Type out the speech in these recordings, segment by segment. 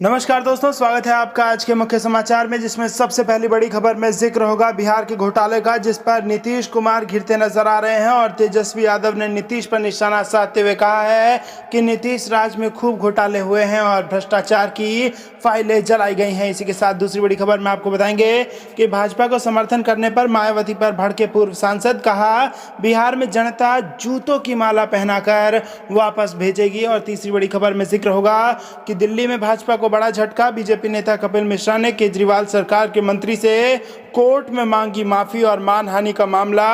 नमस्कार दोस्तों, स्वागत है आपका आज के मुख्य समाचार में, जिसमें सबसे पहली बड़ी खबर में जिक्र होगा बिहार के घोटाले का, जिस पर नीतीश कुमार घिरते नजर आ रहे हैं। और तेजस्वी यादव ने नीतीश पर निशाना साधते हुए कहा है कि नीतीश राज में खूब घोटाले हुए हैं और भ्रष्टाचार की फाइलें जलाई गई हैं। इसी के साथ दूसरी बड़ी खबर में आपको बताएंगे कि भाजपा को समर्थन करने पर मायावती पर भड़के पूर्व सांसद, कहा बिहार में जनता जूतों की माला पहनाकर वापस भेजेगी। और तीसरी बड़ी खबर में जिक्र होगा कि दिल्ली में भाजपा को बड़ा झटका, बीजेपी नेता कपिल मिश्रा ने केजरीवाल सरकार के मंत्री से कोर्ट में मांगी माफी और मानहानि का मामला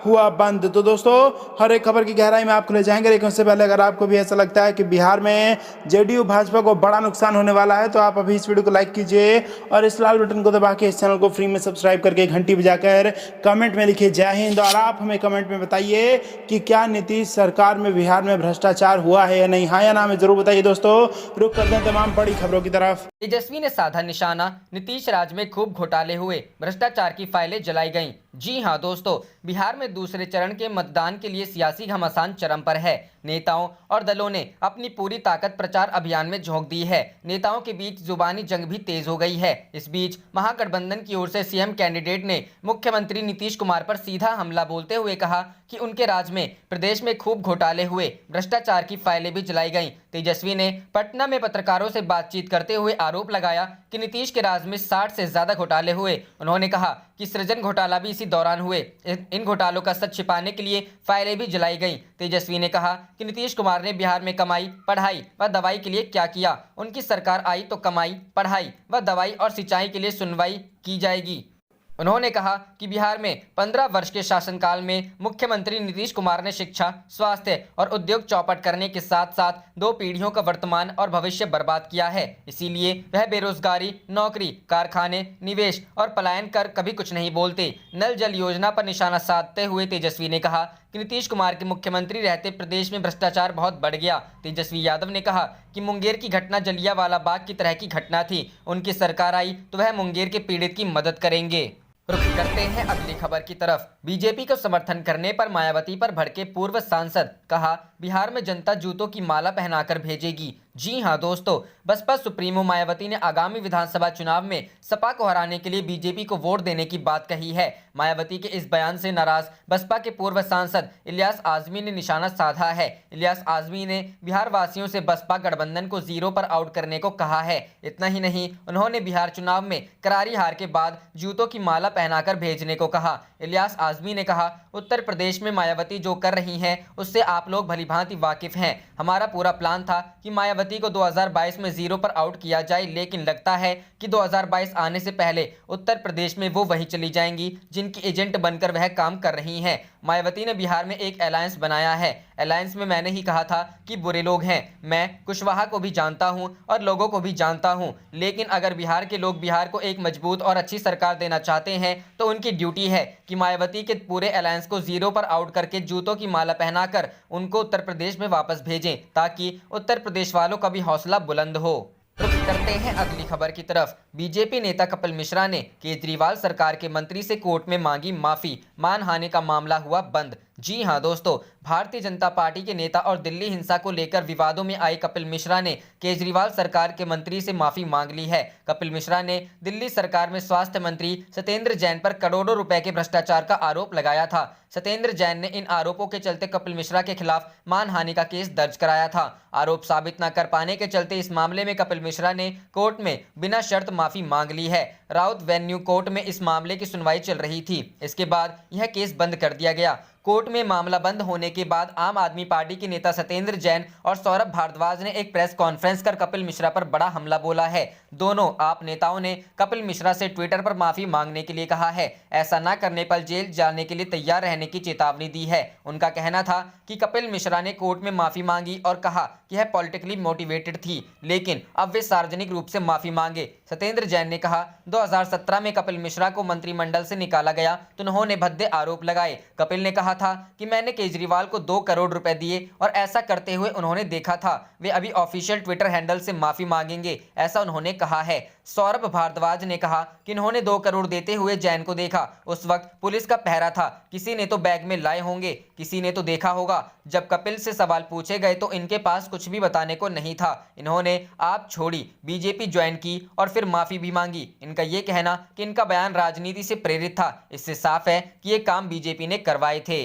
हुआ बंद। तो दोस्तों, हर एक खबर की गहराई में आपको ले जाएंगे, लेकिन उससे पहले अगर आपको भी ऐसा लगता है कि बिहार में जेडीयू भाजपा को बड़ा नुकसान होने वाला है, तो आप अभी इस वीडियो को लाइक कीजिए और इस लाल बटन को दबा के इस चैनल को फ्री में सब्सक्राइब करके घंटी बजाकर कमेंट में लिखिए जय हिंद। और आप हमें कमेंट में बताइए कि क्या नीतीश सरकार में बिहार में भ्रष्टाचार हुआ है या नहीं, हाँ या ना हमें जरूर बताइए। दोस्तों, रुक करते हैं तमाम बड़ी खबरों की तरफ। तेजस्वी ने साधा निशाना, नीतीश राज में खूब घोटाले हुए, भ्रष्टाचार की फाइलें जलाई गईं। जी हां दोस्तों, बिहार में दूसरे चरण के मतदान के लिए सियासी घमासान चरम पर है। नेताओं और दलों ने अपनी पूरी ताकत प्रचार अभियान में झोंक दी है। नेताओं के बीच जुबानी जंग भी तेज हो गई है। इस बीच महागठबंधन की ओर से सीएम कैंडिडेट ने मुख्यमंत्री नीतीश कुमार पर सीधा हमला बोलते हुए कहा कि उनके राज में प्रदेश में खूब घोटाले हुए, भ्रष्टाचार की फाइलें भी जलाई गईं। तेजस्वी ने पटना में पत्रकारों से बातचीत करते हुए आरोप लगाया कि नीतीश के राज में 60 से ज्यादा घोटाले हुए। उन्होंने कहा कि सृजन घोटाला भी इसी दौरान हुए। इन घोटालों का सच छिपाने के लिए फाइलें भी जलाई गईं। तेजस्वी ने कहा कि नीतीश कुमार ने बिहार में कमाई, पढ़ाई व दवाई के लिए क्या किया। उनकी सरकार आई तो कमाई, पढ़ाई व दवाई और सिंचाई के लिए सुनवाई की जाएगी। उन्होंने कहा कि बिहार में 15 वर्ष के शासनकाल में मुख्यमंत्री नीतीश कुमार ने शिक्षा, स्वास्थ्य और उद्योग चौपट करने के साथ साथ 2 पीढ़ियों का वर्तमान और भविष्य बर्बाद किया है। इसीलिए वह बेरोजगारी, नौकरी, कारखाने, निवेश और पलायन कर कभी कुछ नहीं बोलते। नल जल योजना पर निशाना साधते हुए तेजस्वी ने कहा कि नीतीश कुमार के मुख्यमंत्री रहते प्रदेश में भ्रष्टाचार बहुत बढ़ गया। तेजस्वी यादव ने कहा कि मुंगेर की घटना जलियांवाला बाग की तरह की घटना थी। उनकी सरकार आई तो वह मुंगेर के पीड़ित की मदद करेंगे। रुख करते हैं अगली खबर की तरफ। बीजेपी को समर्थन करने पर मायावती पर भड़के पूर्व सांसद, कहा बिहार में जनता जूतों की माला पहनाकर भेजेगी। जी हां दोस्तों, बसपा सुप्रीमो मायावती ने आगामी विधानसभा चुनाव में सपा को हराने के लिए बीजेपी को वोट देने की बात कही है। मायावती के इस बयान से नाराज बसपा के पूर्व सांसद इलियास आजमी ने निशाना साधा है। इलियास आजमी ने बिहार वासियों से बसपा गठबंधन को 0 पर आउट करने को कहा है। इतना ही नहीं, उन्होंने बिहार चुनाव में करारी हार के बाद जूतों की माला पहनाकर भेजने को कहा। इलियास आजमी ने कहा, उत्तर प्रदेश में मायावती जो कर रही हैं उससे आप लोग भलीभांति वाकिफ हैं। हमारा पूरा प्लान था कि मायावती को 2022 में 0 पर आउट किया जाए, लेकिन लगता है कि 2022 आने से पहले उत्तर प्रदेश में वो वही चली जाएंगी जिनकी एजेंट बनकर वह काम कर रही हैं। मायावती ने बिहार में एक अलायंस बनाया है। अलायंस में मैंने ही कहा था कि बुरे लोग हैं। मैं कुशवाहा को भी जानता हूं और लोगों को भी जानता हूं, लेकिन अगर बिहार के लोग बिहार को एक मजबूत और अच्छी सरकार देना चाहते हैं तो उनकी ड्यूटी है कि मायावती के पूरे अलायंस को 0 पर आउट करके जूतों की माला पहनाकर उनको उत्तर प्रदेश में वापस भेजें, ताकि उत्तर प्रदेश वालों का भी हौसला बुलंद हो। रुख करते हैं अगली खबर की तरफ। बीजेपी नेता कपिल मिश्रा ने केजरीवाल सरकार के मंत्री से कोर्ट में मांगी माफी, मानहानि का मामला हुआ बंद। जी हां दोस्तों, भारतीय जनता पार्टी के नेता और दिल्ली हिंसा को लेकर विवादों में आए कपिल मिश्रा ने केजरीवाल सरकार के मंत्री से माफी मांग ली है। कपिल मिश्रा ने दिल्ली सरकार में स्वास्थ्य मंत्री सत्येंद्र जैन पर करोड़ों रुपए के भ्रष्टाचार का आरोप लगाया था। सत्येंद्र जैन ने इन आरोपों के चलते कपिल मिश्रा के खिलाफ मानहानि का केस दर्ज कराया था। आरोप साबित न कर पाने के चलते इस मामले में कपिल मिश्रा ने कोर्ट में बिना शर्त माफी मांग ली है। राउत वेन्यू कोर्ट में इस मामले की सुनवाई चल रही थी। इसके बाद यह केस बंद कर दिया गया। कोर्ट में मामला बंद होने के बाद आम आदमी पार्टी के नेता सत्येंद्र जैन और सौरभ भारद्वाज ने एक प्रेस कॉन्फ्रेंस कर कपिल मिश्रा पर बड़ा हमला बोला है। दोनों आप नेताओं ने कपिल मिश्रा से ट्विटर पर माफी मांगने के लिए कहा है। ऐसा न करने पर जेल जाने के लिए तैयार रहने की चेतावनी दी है। उनका कहना था कि कपिल मिश्रा ने कोर्ट में माफी मांगी और कहा कि यह पॉलिटिकली मोटिवेटेड थी, लेकिन अब वे सार्वजनिक रूप से माफी मांगे। सत्येंद्र जैन ने कहा, 2017 में कपिल मिश्रा को मंत्रिमंडल से निकाला गया तो उन्होंने भद्दे आरोप लगाए। कपिल ने कहा था कि मैंने केजरीवाल को 2 करोड़ रुपए दिए और ऐसा करते हुए उन्होंने देखा था। वे अभी ऑफिशियल ट्विटर हैंडल से माफी मांगेंगे, ऐसा उन्होंने कहा है। सौरभ भारद्वाज ने कहा कि इन्होंने 2 करोड़ देते हुए जैन को देखा। उस वक्त पुलिस का पहरा था, किसी ने तो बैग में लाए होंगे, किसी ने तो देखा होगा। जब कपिल से सवाल पूछे गए तो इनके पास कुछ भी बताने को नहीं था। इन्होंने आप छोड़ी, बीजेपी ज्वाइन की और फिर माफी भी मांगी। इनका ये कहना कि इनका बयान राजनीति से प्रेरित था, इससे साफ है कि ये काम बीजेपी ने करवाए थे।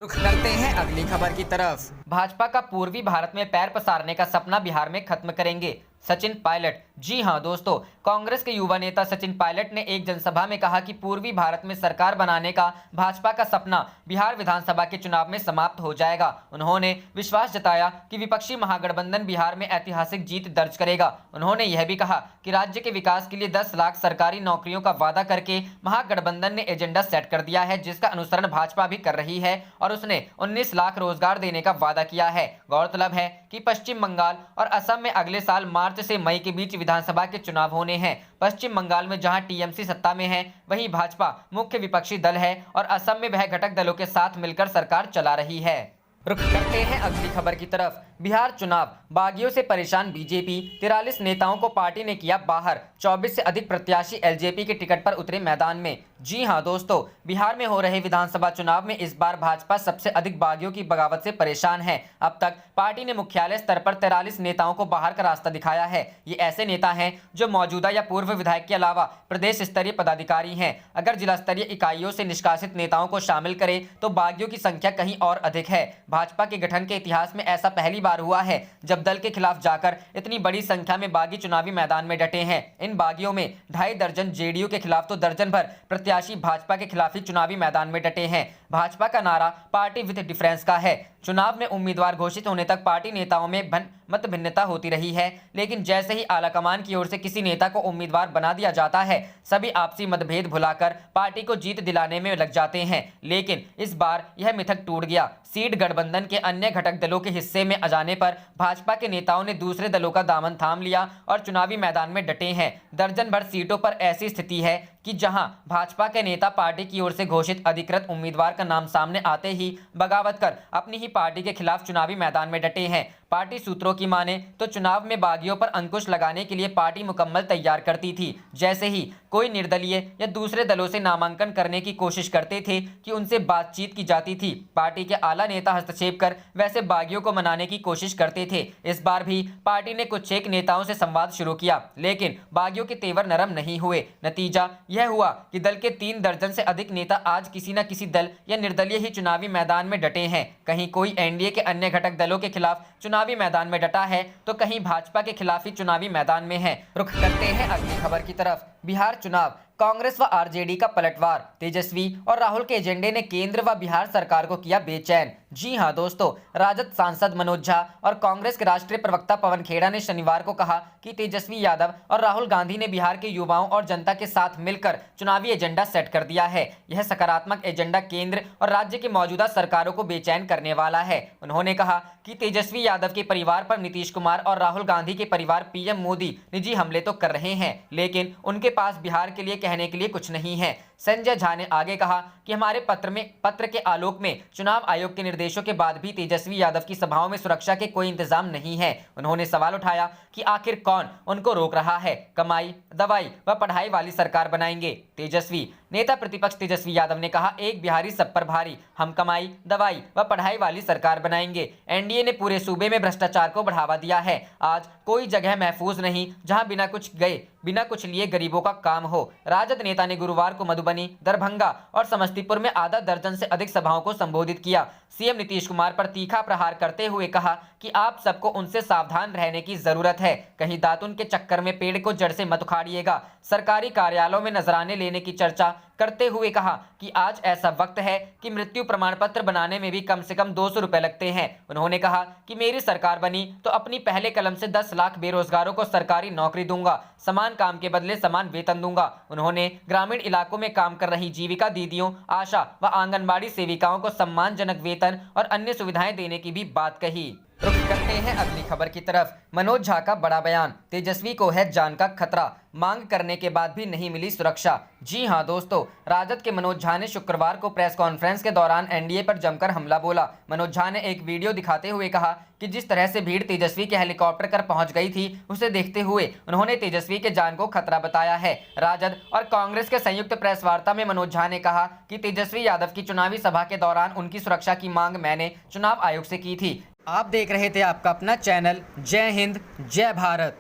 रुख करते हैं अगली खबर की तरफ। भाजपा का पूर्वी भारत में पैर पसारने का सपना बिहार में खत्म करेंगे, सचिन पायलट। जी हां दोस्तों, कांग्रेस के युवा नेता सचिन पायलट ने एक जनसभा में कहा कि पूर्वी भारत में सरकार बनाने का भाजपा का सपना बिहार विधानसभा के चुनाव में समाप्त हो जाएगा। उन्होंने विश्वास जताया कि विपक्षी महागठबंधन बिहार में ऐतिहासिक जीत दर्ज करेगा। उन्होंने यह भी कहा कि राज्य के विकास के लिए 10 लाख सरकारी नौकरियों का वादा करके महागठबंधन ने एजेंडा सेट कर दिया है, जिसका अनुसरण भाजपा भी कर रही है और उसने 19 लाख रोजगार देने का वादा किया है। गौरतलब है कि पश्चिम बंगाल और असम में अगले साल मार्च से मई के बीच विधानसभा के चुनाव होने हैं। पश्चिम बंगाल में जहां टीएमसी सत्ता में है, वहीं भाजपा मुख्य विपक्षी दल है और असम में वह घटक दलों के साथ मिलकर सरकार चला रही है। रुख करते हैं अगली खबर की तरफ। बिहार चुनाव, बागियों से परेशान बीजेपी, 43 नेताओं को पार्टी ने किया बाहर, 24 से अधिक प्रत्याशी एलजेपी के टिकट पर उतरे मैदान में। जी हां दोस्तों, बिहार में हो रहे विधानसभा चुनाव में इस बार भाजपा सबसे अधिक बागियों की बगावत से परेशान है। अब तक पार्टी ने मुख्यालय स्तर पर 43 नेताओं को बाहर का रास्ता दिखाया है। ये ऐसे नेता हैं जो मौजूदा या पूर्व विधायक के अलावा प्रदेश स्तरीय पदाधिकारी हैं। अगर जिला स्तरीय इकाइयों से निष्कासित नेताओं को शामिल करें तो बागियों की संख्या कहीं और अधिक है। भाजपा के गठन के इतिहास में ऐसा पहली बार हुआ है जब दल के खिलाफ जाकर इतनी बड़ी संख्या में बागी चुनावी मैदान में डटे हैं। इन बागियों में 2.5 दर्जन जेडीयू के खिलाफ तो दर्जन भर प्रत्याशी भाजपा के खिलाफ ही चुनावी मैदान में डटे हैं। भाजपा का नारा पार्टी विद डिफरेंस का है। चुनाव में उम्मीदवार घोषित होने तक पार्टी नेताओं में मत भिन्नता होती रही है, लेकिन जैसे ही आलाकमान की ओर से किसी नेता को उम्मीदवार बना दिया जाता है, सभी आपसी मतभेद भुलाकर पार्टी को जीत दिलाने में लग जाते हैं। लेकिन इस बार यह मिथक टूट गया। सीट गठबंधन के अन्य घटक दलों के हिस्से में आ जाने पर भाजपा के नेताओं ने दूसरे दलों का दामन थाम लिया और चुनावी मैदान में डटे हैं। दर्जन भर सीटों पर ऐसी स्थिति है कि जहां भाजपा के नेता पार्टी की ओर से घोषित अधिकृत उम्मीदवार का नाम सामने आते ही बगावत कर अपनी ही पार्टी के खिलाफ चुनावी मैदान में डटे हैं। पार्टी सूत्रों की माने तो चुनाव में बागियों पर अंकुश लगाने के लिए पार्टी मुकम्मल तैयार करती थी। जैसे ही कोई निर्दलीय या दूसरे दलों से नामांकन करने की कोशिश करते थे कि उनसे बातचीत की जाती थी। पार्टी के आला नेता हस्तक्षेप कर वैसे बागियों को मनाने की कोशिश करते थे। इस बार भी पार्टी ने कुछ एक नेताओं से संवाद शुरू किया, लेकिन बागियों के तेवर नरम नहीं हुए। नतीजा यह हुआ कि दल के 3 दर्जन से अधिक नेता आज किसी न किसी दल या निर्दलीय ही चुनावी मैदान में डटे हैं। कहीं कोई एनडीए के अन्य घटक दलों के खिलाफ चुनावी मैदान में डटा है तो कहीं भाजपा के खिलाफ ही चुनावी मैदान में है। रुख करते हैं अगली खबर की तरफ। बिहार चुनाव, कांग्रेस व आरजेडी का पलटवार, तेजस्वी और राहुल के एजेंडे ने केंद्र व बिहार सरकार को किया बेचैन। जी हां दोस्तों, राजद सांसद मनोज झा और कांग्रेस के राष्ट्रीय प्रवक्ता पवन खेड़ा ने शनिवार को कहा कि तेजस्वी यादव और राहुल गांधी ने बिहार के युवाओं और जनता के साथ मिलकर चुनावी एजेंडा सेट कर दिया है। यह सकारात्मक एजेंडा केंद्र और राज्य की मौजूदा सरकारों को बेचैन करने वाला है। उन्होंने कहा कि तेजस्वी यादव के परिवार पर नीतीश कुमार और राहुल गांधी के परिवार पीएम मोदी निजी हमले तो कर रहे हैं, लेकिन उनके पास बिहार के लिए कहने के लिए कुछ नहीं है। संजय झा ने आगे कहा कि हमारे पत्र के आलोक में चुनाव आयोग के निर्देशों के बाद भी तेजस्वी यादव की सभाओं में सुरक्षा के कोई इंतजाम नहीं है। उन्होंने सवाल उठाया कि आखिर कौन उनको रोक रहा है। कमाई, दवाई व पढ़ाई वाली सरकार बनाएंगे। तेजस्वी नेता प्रतिपक्ष तेजस्वी यादव ने कहा, एक बिहारी सब पर भारी, हम कमाई, दवाई व पढ़ाई वाली सरकार बनाएंगे। एनडीए ने पूरे सूबे में भ्रष्टाचार को बढ़ावा दिया है। आज कोई जगह महफूज नहीं जहां बिना कुछ गए बिना कुछ लिए गरीबों का काम हो। राजद नेता ने गुरुवार को मधुबनी, दरभंगा और समस्तीपुर में आधा दर्जन से अधिक सभाओं को संबोधित किया। सीएम नीतीश कुमार पर तीखा प्रहार करते हुए कहा कि आप सबको उनसे सावधान रहने की जरूरत है, कहीं दातुन के चक्कर में पेड़ को जड़ से मत उखाड़िएगा। सरकारी कार्यालयों में नजराने लेने की चर्चा करते हुए कहा कि आज ऐसा वक्त है कि मृत्यु प्रमाण पत्र बनाने में भी कम से कम 200 रुपए लगते हैं। उन्होंने कहा कि मेरी सरकार बनी तो अपनी पहले कलम से 10 लाख बेरोजगारों को सरकारी नौकरी दूंगा, समान काम के बदले समान वेतन दूंगा। उन्होंने ग्रामीण इलाकों में काम कर रही जीविका दीदियों, आशा व आंगनबाड़ी सेविकाओं को सम्मानजनक वेतन और अन्य सुविधाएं देने की भी बात कही। रुख करते हैं अगली खबर की तरफ। मनोज झा का बड़ा बयान, तेजस्वी को है जान का खतरा, मांग करने के बाद भी नहीं मिली सुरक्षा। जी हां दोस्तों, राजद के मनोज झा ने शुक्रवार को प्रेस कॉन्फ्रेंस के दौरान एनडीए पर जमकर हमला बोला। मनोज झा ने एक वीडियो दिखाते हुए कहा कि जिस तरह से भीड़ तेजस्वी के हेलीकॉप्टर कर पहुंच गई थी, उसे देखते हुए उन्होंने तेजस्वी के जान को खतरा बताया है। राजद और कांग्रेस के संयुक्त प्रेस वार्ता में मनोज झा ने कहा कि तेजस्वी यादव की चुनावी सभा के दौरान उनकी सुरक्षा की मांग मैंने चुनाव आयोग से की थी। आप देख रहे थे आपका अपना चैनल जय हिंद जय भारत।